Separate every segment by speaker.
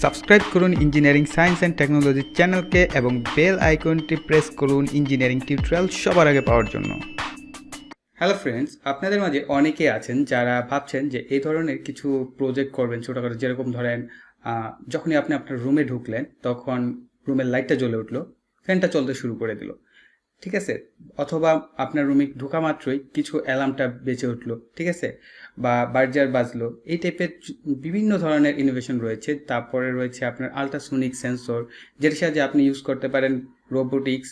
Speaker 1: Subscribe করুন engineering science and technology চ্যানেলকে এবং বেল আইকনটি প্রেস করুন ইঞ্জিনিয়ারিং টিউটোরিয়াল সবার আগে পাওয়ার জন্য। হ্যালো ফ্রেন্ডস, আপনাদের মাঝে অনেকে আছেন যারা ভাবছেন যে এই ধরনের কিছু প্রজেক্ট করবেন ছোটোখাটো, যেরকম ধরেন যখনই আপনি আপনার রুমে ঢুকলেন তখন রুমের লাইটটা জ্বলে উঠলো, ফ্যানটা চলতে শুরু করে দিল, ঠিক আছে, অথবা আপনার রুমে ঢোকা মাত্রই কিছু অ্যালার্মটা বেঁচে উঠলো, ঠিক আছে, বা বার্জার বাজলো, এই টাইপের বিভিন্ন ধরনের ইনোভেশন রয়েছে। তারপরে রয়েছে আপনার আলট্রাসোনিক সেন্সর, যেটার সাহায্যে আপনি ইউজ করতে পারেন রোবোটিক্স,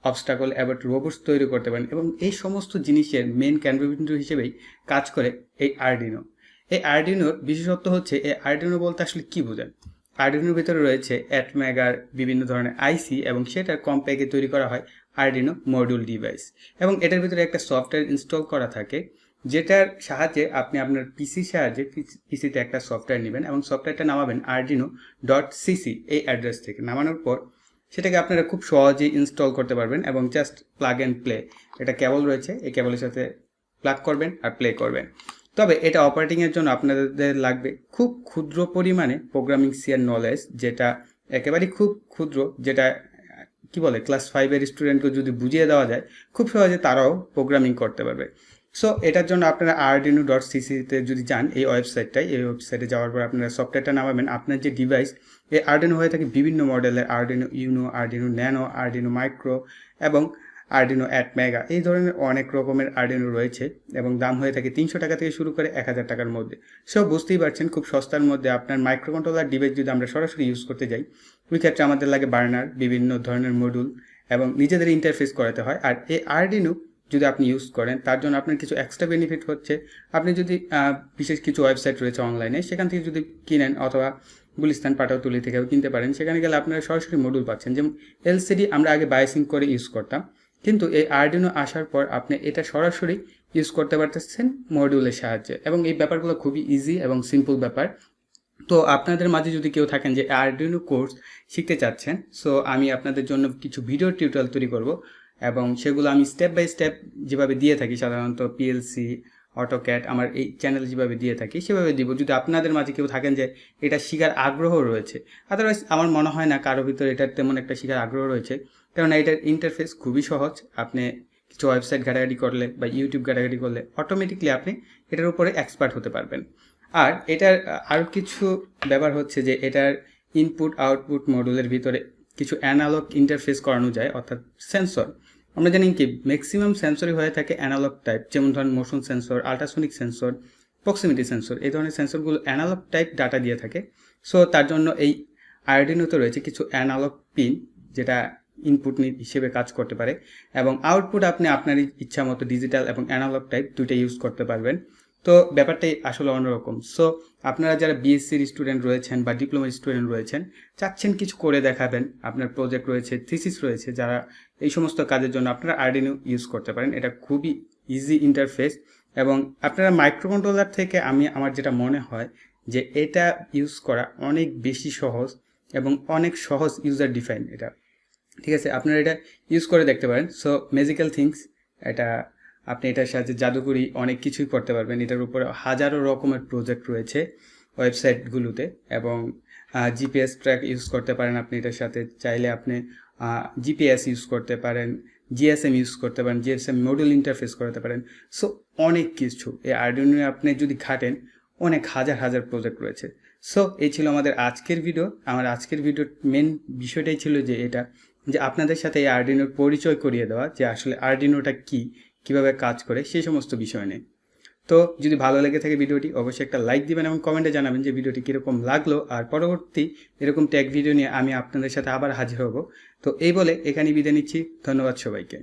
Speaker 1: অবস্টাকল অ্যাবাউট রোবটস তৈরি করতে পারেন, এবং এই সমস্ত জিনিসের মেন কন্ট্রিবিউটর হিসেবেই কাজ করে এই আরডিনো। এই আরডিনোর বিশেষত্ব হচ্ছে, এই আরডিনো বলতে আসলে কি বোঝায়। আরডিনোর ভিতরে রয়েছে 8 মেগার বিভিন্ন ধরনের আইসি, এবং সেটার কম্প্যাক্টে তৈরি করা হয় আরডিনো মডিউল ডিভাইস, এবং এটার ভিতরে একটা সফটওয়্যার ইনস্টল করা থাকে, যেটার সাহায্যে আপনি আপনার পিসির সাহায্যে পিসিতে একটা সফটওয়্যার নেবেন এবং সফটওয়্যারটা নামাবেন arduino.cc এই অ্যাড্রেস থেকে। নামানোর পর সেটাকে আপনারা খুব সহজেই ইনস্টল করতে পারবেন এবং জাস্ট প্লাগ অ্যান্ড প্লে। এটা কেবল রয়েছে, এই কেবলের সাথে প্লাগ করবেন আর প্লে করবেন। তবে এটা অপারেটিংয়ের জন্য আপনাদের লাগবে খুব ক্ষুদ্র পরিমাণে প্রোগ্রামিং সিয়ার নলেজ, যেটা একেবারেই খুব ক্ষুদ্র, যেটা কি বলে ক্লাস 5-এর স্টুডেন্টকে যদি বুঝিয়ে দেওয়া যায় খুব সহজে তারাও প্রোগ্রামিং করতে পারবে। সো এটার জন্য আপনারা arduino.cc-তে যদি যান, এই ওয়েবসাইটে যাওয়ার পর আপনারা সফটওয়্যারটা নামাবেন। আপনার যে ডিভাইস, এই আরডিনো হয়ে থাকে বিভিন্ন মডেলের, Arduino Uno, Arduino Nano, Arduino Micro এবং আরডিনো 8 মেগা, এই ধরনের অনেক রকমের আরডিনো রয়েছে, এবং দাম হয়ে থাকে 300 টাকা থেকে শুরু করে 1000 টাকার মধ্যে। সো বুঝতেই পারছেন খুব সস্তার মধ্যে আপনার মাইক্রো কন্ট্রোলার ডিভাইস যদি আমরা সরাসরি ইউজ করতে যাই, ওই ক্ষেত্রে আমাদের লাগে বার্নার, বিভিন্ন ধরনের মডিউল এবং নিজেদের ইন্টারফেস করাতে হয়। আর এই আরডিনো যদি আপনি ইউজ করেন, তার জন্য আপনার কিছু এক্সট্রা বেনিফিট হচ্ছে, আপনি যদি বিশেষ কিছু ওয়েবসাইট রয়েছে অনলাইনে, সেখান থেকে যদি কিনেন, অথবা গুলিস্তান পাটাতুলি থেকেও কিনতে পারেন, সেখানে গেলে আপনারা সরাসরি মডিউল পাচ্ছেন। যেমন এলসিডি আমরা আগে বায়াসিং করে ইউজ করতাম, কিন্তু এই আরডিনো আসার পর আপনি এটা সরাসরি ইউজ করতে পারতেছেন মডিউলের সাহায্যে, এবং এই ব্যাপারগুলো খুবই ইজি এবং সিম্পল ব্যাপার। তো আপনাদের মাঝে যদি কেউ থাকেন যে আরডিনো কোর্স শিখতে চাচ্ছেন, সো আমি আপনাদের জন্য কিছু ভিডিও টিউটোরিয়াল তৈরি করব, এবং সেগুলো আমি স্টেপ বাই স্টেপ যেভাবে দিয়ে থাকি, সাধারণত পিএলসি, অটোক্যাড আমার এই চ্যানেল যেভাবে দিয়ে থাকি সেভাবে দিব। যদি আপনাদের মাঝে কেউ থাকেন যে এটা শেখার আগ্রহ রয়েছে, আদারওয়াইজ আমার মনে হয় না কারোর ভিতরে এটার তেমন একটা শেখার আগ্রহ রয়েছে, কারণ এটার ইন্টারফেস খুবই সহজ। আপনি কিছু ওয়েবসাইট ঘাটাঘাটি করলে বা ইউটিউব ঘাটাঘাটি করলে অটোমেটিকলি আপনি এটার উপরে এক্সপার্ট হতে পারবেন। আর এটার আরও কিছু ব্যাপার হচ্ছে যে এটার ইনপুট আউটপুট মডিউলের ভিতরে কিছু অ্যানালগ ইন্টারফেস করানো যায়, অর্থাৎ সেন্সর। আমরা জানি কি ম্যাক্সিমাম সেন্সরই হয়ে থাকে অ্যানালগ টাইপ, যেমন ধরেন motion sensor, ultrasonic sensor, proximity sensor, এই ধরনের সেন্সরগুলো অ্যানালগ টাইপ ডাটা দিয়ে থাকে। সো তার জন্য এই আরডিনোতে রয়েছে কিছু অ্যানালগ পিন, যেটা ইনপুট হিসেবে কাজ করতে পারে, এবং আউটপুট আপনি আপনার ইচ্ছা মতো ডিজিটাল এবং অ্যানালগ টাইপ দুইটা ইউজ করতে পারবেন। তো ব্যাপারটাই আসলে অন্যরকম। সো আপনারা যারা বিএসসির স্টুডেন্ট রয়েছেন বা ডিপ্লোমার স্টুডেন্ট রয়েছেন, চাচ্ছেন কিছু করে দেখাবেন, আপনার প্রজেক্ট রয়েছে, থিসিস রয়েছে, যারা এই সমস্ত কাজের জন্য আপনারা আরডিনো ইউজ করতে পারেন। এটা খুবই ইজি ইন্টারফেস, এবং আপনারা মাইক্রো কন্ট্রোলার থেকে আমার যেটা মনে হয় যে এটা ইউজ করা অনেক বেশি সহজ এবং অনেক সহজ ইউজার ডিফাইন এটা, ঠিক আছে। আপনারা এটা ইউজ করে দেখতে পারেন। সো ম্যাজিক্যাল থিংস, এটা আপনি এটার সাহায্যে জাদুকরি অনেক কিছুই করতে পারবেন। এটার উপরে হাজারো রকমের প্রজেক্ট রয়েছে ওয়েবসাইটগুলোতে, এবং জিপিএস ট্র্যাক ইউজ করতে পারেন আপনি এটার সাথে। চাইলে আপনি জিপিএস ইউজ করতে পারেন, জিএসএম ইউজ করতে পারেন, জিএসএম মডিউল ইন্টারফেস করতে পারেন। সো অনেক কিছু এই আরডিনো আপনি যদি ঘাটেন, অনেক হাজার হাজার প্রজেক্ট রয়েছে। সো এই ছিল আমাদের আজকের ভিডিও। আমার আজকের ভিডিওর মেন বিষয়টাই ছিল যে এটা, যে আপনাদের সাথে এই আরডিনোর পরিচয় করিয়ে দেওয়া, যে আসলে আরডিনোটা কি, কিভাবে কাজ করে, সেই সমস্ত বিষয় নিয়ে। তো যদি ভালো লেগে থাকে ভিডিওটি, অবশ্যই একটা লাইক দিবেন এবং কমেন্টে জানাবেন যে ভিডিওটি কীরকম লাগলো, আর পরবর্তী এরকম ট্যাগ ভিডিও নিয়ে আমি আপনাদের সাথে আবার হাজির হব। তো এই বলে এখানেই বিদায় নিচ্ছি। ধন্যবাদ সবাইকে।